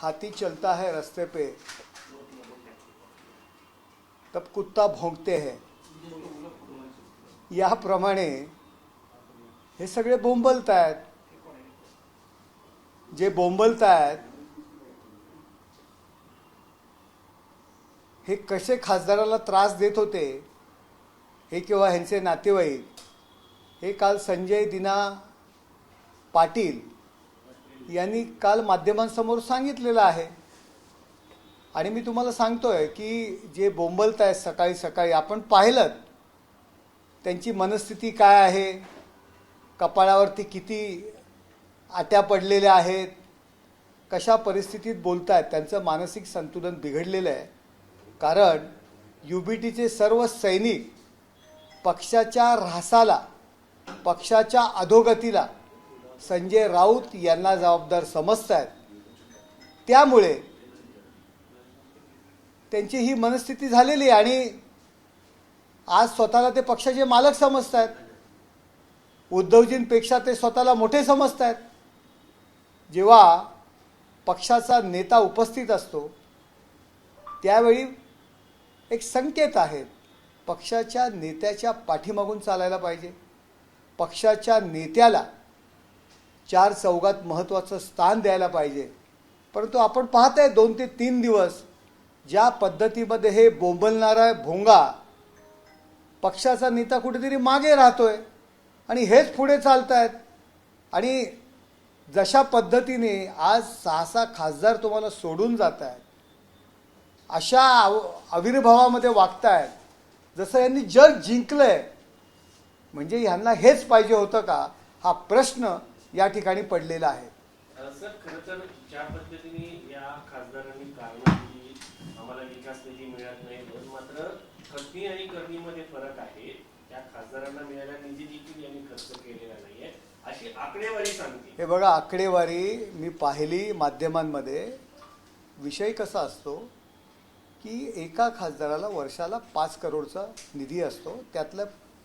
हाथी चलता है रास्ते पे तब कुत्ता भोंकते हैं, याप्रमाणे हे सगळे बोंबलत आहेत. जे बोंबलत आहेत हे कसे खासदाराला त्रास देत होते हे किंवा ह्यांचे नातेवाईक हे काल संजय दिना पाटील यांनी काल माध्यमांसमोर सांगितलेलं आहे. आणि मी तुम्हाला सांगतोय की जे बोंबलत आहेत सकाळी सकाळी आपण पाहिलं त्यांची मनस्थिती काय आहे, कपाळावरती किती आट्या पडलेल्या आहेत, कशा परिस्थितीत बोलत आहेत, त्यांचं मानसिक संतुलन बिघडलेलं आहे. कारण UBTचे सर्व सैनिक पक्षाच्या ऱ्हासाला, पक्षाच्या अधोगतीला संजय राऊत यांना जबाबदार समजत आहेत. त्यामुळे त्यांची ही मनस्थिती झालेली आहे आणि आज स्वतःला ते पक्षाचे मालक समजत आहेत. उद्धवजींपेक्षा ते स्वतःला मोठे समजत आहेत. जेव्हा पक्षाचा नेता उपस्थित असतो त्यावेळी एक संकेत आहेत, पक्षाच्या नेत्याच्या पाठीमागून चालायला पाहिजे, पक्षाच्या नेत्याला चार चौघात महत्त्वाचं स्थान द्यायला पाहिजे. परंतु आपण पाहत आहे 2 ते 3 दिवस ज्या पद्धतीमध्ये हे बोंबलणारा भोंगा पक्षाचा नेता कुठेतरी मागे राहतोय आणि हेच पुढे चालत आहेत. आणि जशा पद्धतीने आज 6-6 खासदार तुम्हाला सोडून जात आहेत, अशा आविर्भावामध्ये वागतायत जसं यांनी जग जिंकलंय. म्हणजे यांना हेच पाहिजे होतं का, हा प्रश्न या ठिकाणी पडलेला आहे. सर, खरं तर ज्या पद्धतीने या खासदारांनी कारणं दिली, आम्हाला विकास निधी मिळत नाही, मात्र खतनी आणि करणीमध्ये फरक आहे. त्या खासदारांना मिळालेला निधी देखील यांनी खर्च केलेला नाहीये अशी आकडेवारी सांगते. हे बघा, आकडेवारी मी पाहिली माध्यमांमध्ये. विषय कसा असतो की एका खासदाराला वर्षाला 5 करोडचा निधी असतो, त्यातलं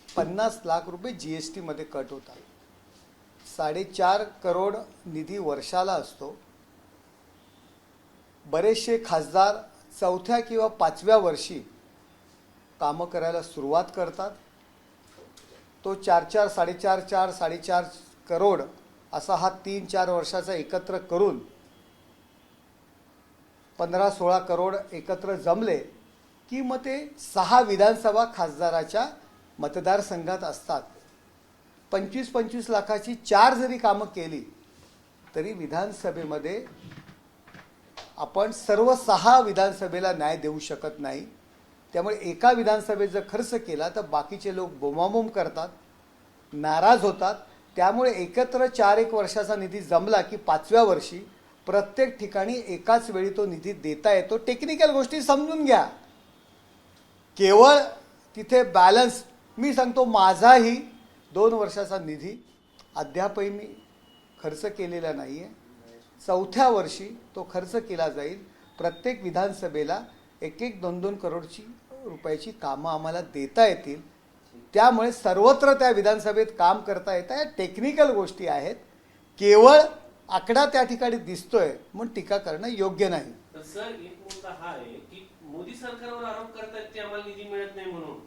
50 लाख रुपये GST मध्ये कट होतात. 4.5 करोड निधी वर्षाला असतो. बरेचसे खासदार 4थ्या किंवा 5व्या वर्षी कामं करायला सुरुवात करतात. तो 4-4, 4.5, 4.5 करोड असा हा 3-4 वर्षाचा एकत्र करून 15-16 करोड एकत्र जमले की मग ते 6 विधानसभा खासदाराच्या मतदारसंघात असतात. 25-25 लाखाची 4 जरी कामं केली तरी विधानसभेमध्ये आपण सर्व 6 विधानसभेला न्याय देऊ शकत नाही. त्यामुळे एका विधानसभेत जर खर्च केला तर बाकीचे लोक बोंबाबोंब करतात, नाराज होतात. त्यामुळे एकत्र 4-1 वर्षाचा निधी जमला की 5व्या वर्षी प्रत्येक ठिकाणी एकाच वेळी तो निधी देता येतो. टेक्निकल गोष्टी समजून घ्या. केवळ तिथे बॅलन्स, मी सांगतो माझाही 2 वर्षाचा निधी अद्यापही मी खर्च केलेला नाही आहे. 4थ्या वर्षी तो खर्च केला जाईल. प्रत्येक विधानसभेला 1-1, 2-2 करोडची रुपयाची कामं आम्हाला देता येतील. त्यामुळे सर्वत्र त्या विधानसभेत काम करता येतं. या टेक्निकल गोष्टी आहेत. केवळ आकडा त्या ठिकाणी दिसतोय म्हणून टीका करणं योग्य नाही. तर सर, एक मुद्दा हा आहे की मोदी सरकारवर आरोप करतात की आम्हाला निधी मिळत नाही म्हणून,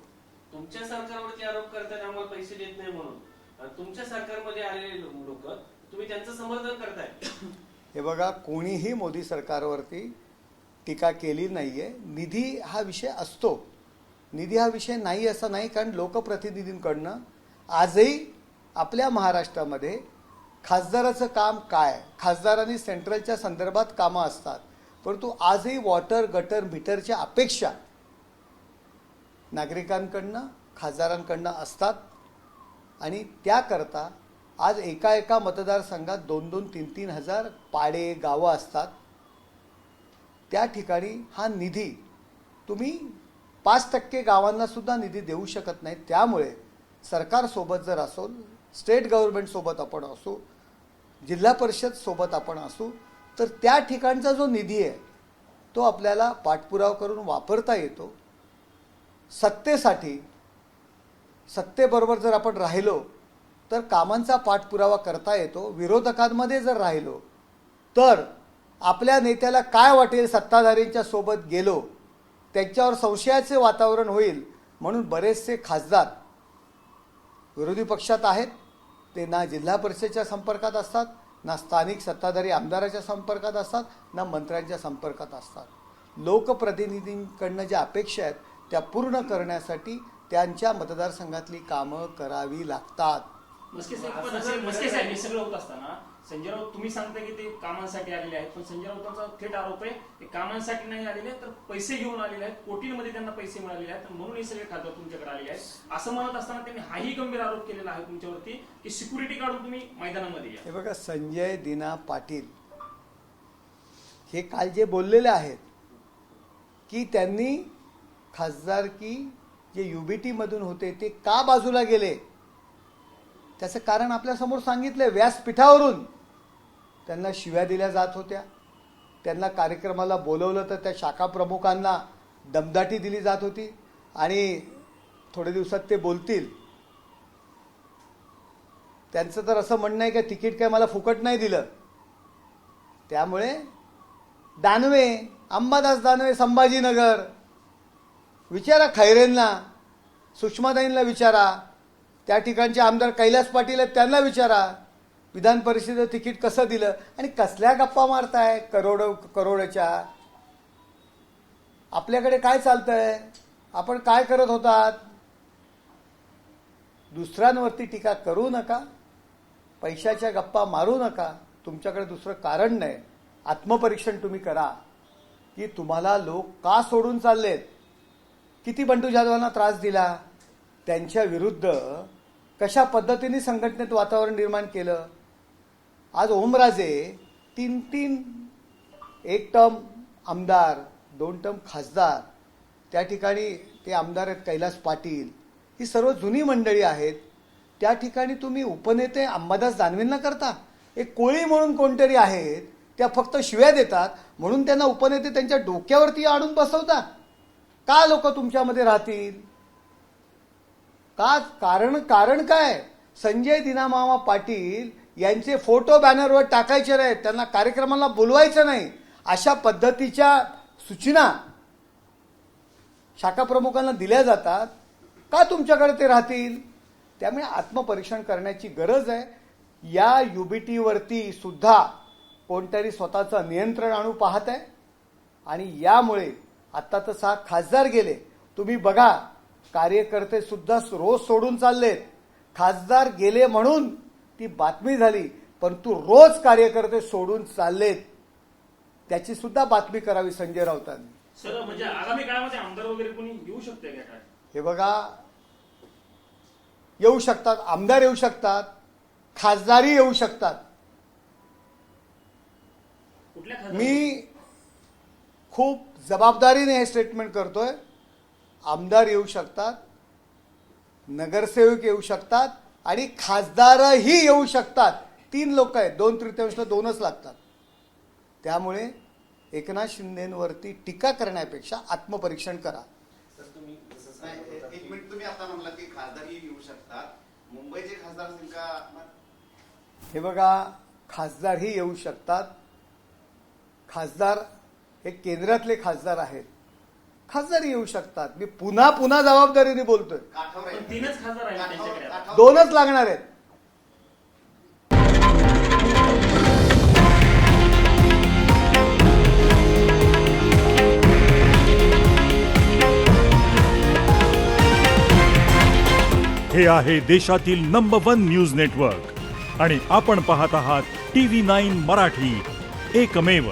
तुमच्या सरकारवरती आरोप करतात आम्हाला पैसे देत नाही म्हणून. तुमच्या सरकारमध्ये आलेले लोक, तुम्ही त्यांचं समर्थन करताय. हे बघा, कोणीही मोदी सरकारवरती टीका केली नाहीये. निधी हा विषय असतो, निधी हा विषय नाही असा नाही. कारण लोकप्रतिनिधींकडनं आजही आपल्या महाराष्ट्रामध्ये खासदाराचं काम काय, खासदारांनी सेंट्रलच्या संदर्भात कामं असतात, परंतु आजही वॉटर, गटर, मीटरच्या अपेक्षा नागरिकांकडनं, खासदारांकडनं असतात. आणि त्याकरता आज एका मतदारसंघात 2-2, 3-3 हजार पाडे, गावं असतात. त्या ठिकाणी हा निधी तुम्ही 5% गावांना सुद्धा निधी देऊ शकत नाही. त्यामुळे सरकारसोबत जर असो, स्टेट गव्हर्नमेंटसोबत आपण असू, जिल्हा परिषद सोबत आपण असू, तर त्या ठिकाणचा जो निधी आहे तो आपल्याला पाठपुरावा करून वापरता येतो. सत्तेसाठी, सत्तेबरोबर जर आपण राहिलो तर कामांचा पाठपुरावा करता येतो. विरोधकांमध्ये जर राहिलो तर आपल्या नेत्याला काय वाटेल सत्ताधाऱ्यांच्या सोबत गेलो, त्यांच्यावर संशयाचे वातावरण होईल म्हणून बरेचसे खासदार विरोधी पक्षात आहेत. ते ना जिल्हा परिषदेच्या संपर्कात असतात, ना स्थानिक सत्ताधारी आमदाराच्या संपर्कात असतात, ना मंत्र्यांच्या संपर्कात असतात. लोकप्रतिनिधींकडनं ज्या अपेक्षा आहेत त्या पूर्ण करण्यासाठी त्यांच्या मतदारसंघातली कामं करावी लागतात. मस्के साहेब हे सगळं होत असताना संजय राऊत तुम्ही सांगता की ते कामांसाठी आलेले आहेत, पण संजय राऊतांचा थेट आरोप आहे ते कामांसाठी नाही आलेले तर पैसे घेऊन आलेले आहेत, कोटींमध्ये त्यांना पैसे मिळालेले आहेत म्हणून हे सगळे खासदार तुमच्याकडे आलेले आहेत असं म्हणत असताना त्यांनी हाही गंभीर आरोप केलेला आहे तुमच्यावरती की सिक्युरिटी काढून तुम्ही मैदानामध्ये या. हे बघा, संजय दिना पाटील हे काल जे बोललेले आहेत की त्यांनी खासदारकी जे UBT मधून होते ते का बाजूला गेले, त्याचं कारण आपल्यासमोर सांगितलं. व्यासपीठावरून त्यांना शिव्या दिल्या जात होत्या, त्यांना कार्यक्रमाला बोलवलं तर त्या शाखा प्रमुखांना दमदाटी दिली जात होती आणि थोडे दिवसात ते बोलतील. त्यांचं तर असं म्हणणं आहे की तिकीट काय मला फुकट नाही दिलं. त्यामुळे दानवे, अंबादास दानवे, संभाजीनगर, विचारा खैरेंना, सुषमाताईंना विचारा, त्या ठिकाणचे आमदार कैलास पाटील आहेत त्यांना विचारा, विधान परिषदेचं तिकीट कसं दिलं आणि कसल्या गप्पा मारताय करोडच्या. आपल्याकडे काय चालतंय, आपण काय करत होतात. दुसऱ्यांवरती टीका करू नका, पैशाच्या गप्पा मारू नका. तुमच्याकडे दुसरं कारण नाही. आत्मपरीक्षण तुम्ही करा की तुम्हाला लोक का सोडून चाललेत. किती बंडू जाधवांना त्रास दिला, त्यांच्या विरुद्ध कशा पद्धतीने संघटनेत वातावरण निर्माण केलं. आज ओमराजे 3 एक टर्म आमदार, 2 टर्म खासदार, त्या ठिकाणी ते आमदार आहेत कैलास पाटील, ही सर्व जुनी मंडळी आहेत. त्या ठिकाणी तुम्ही उपनेते अंबादास दानवेंना करता. एक कोळी म्हणून कोणतरी आहेत, त्या फक्त शिव्या देतात म्हणून त्यांना उपनेते त्यांच्या डोक्यावरती आणून बसवता. का लोक तुमच्यामध्ये राहतील. का कारण काय. संजय दिनामामा पाटील यांचे फोटो बॅनरवर टाकायचे नाहीत, त्यांना कार्यक्रमाला बोलवायचं नाही, अशा पद्धतीच्या सूचना शाखा प्रमुखांना दिल्या जातात. का तुमच्याकडे ते राहतील. त्यामुळे आत्मपरीक्षण करण्याची गरज आहे. या UBT वरती सुद्धा कोणतरी स्वतःचं नियंत्रण आणू पाहत आहे आणि यामुळे आता तर 6 खासदार गेले. तुम्ही बघा, कार्यकर्ते सुद्धा रोज सोडून चाललेत. खासदार गेले म्हणून ती बातमी झाली, परंतु रोज कार्यकर्ते सोडून चाललेत, त्याची सुद्धा बातमी करावी संजय राऊतांनी. सर म्हणजे आगामी काळामध्ये आमदार वगैरे कोणी येऊ शकते का काय. हे बघा, येऊ शकतात, आमदार येऊ शकतात, खासदारही येऊ शकतात. कुठल्या खासदार. मी खूप जबाबदारीने हे स्टेटमेंट करतोय. आमदार येऊ शकतात, नगरसेवक येऊ शकतात आणि खासदारही येऊ शकतात. 3 लोक आहेत, 2/3 2च लागतात. त्यामुळे एकनाथ शिंदेवरती टीका करण्यापेक्षा आत्मपरीक्षण करा. तुम्ही जसं नाही, सांगत एक मिनिट, तुम्ही आता म्हणला की खासदारही येऊ शकतात. मुंबईचे खासदार असतील का. हे बघा, खासदारही येऊ शकतात. खासदार हे केंद्रातले खासदार आहेत, खासदारही येऊ शकतात. मी पुन्हा जबाबदारीने बोलतोय. काठावर पण 3च खासदार आहेत त्यांच्याकडे आता. 2च लागणार आहेत. हे आहे देशातील नंबर 1 न्यूज नेटवर्क आणि आपण पाहत आहात TV9 मराठी, एकमेव.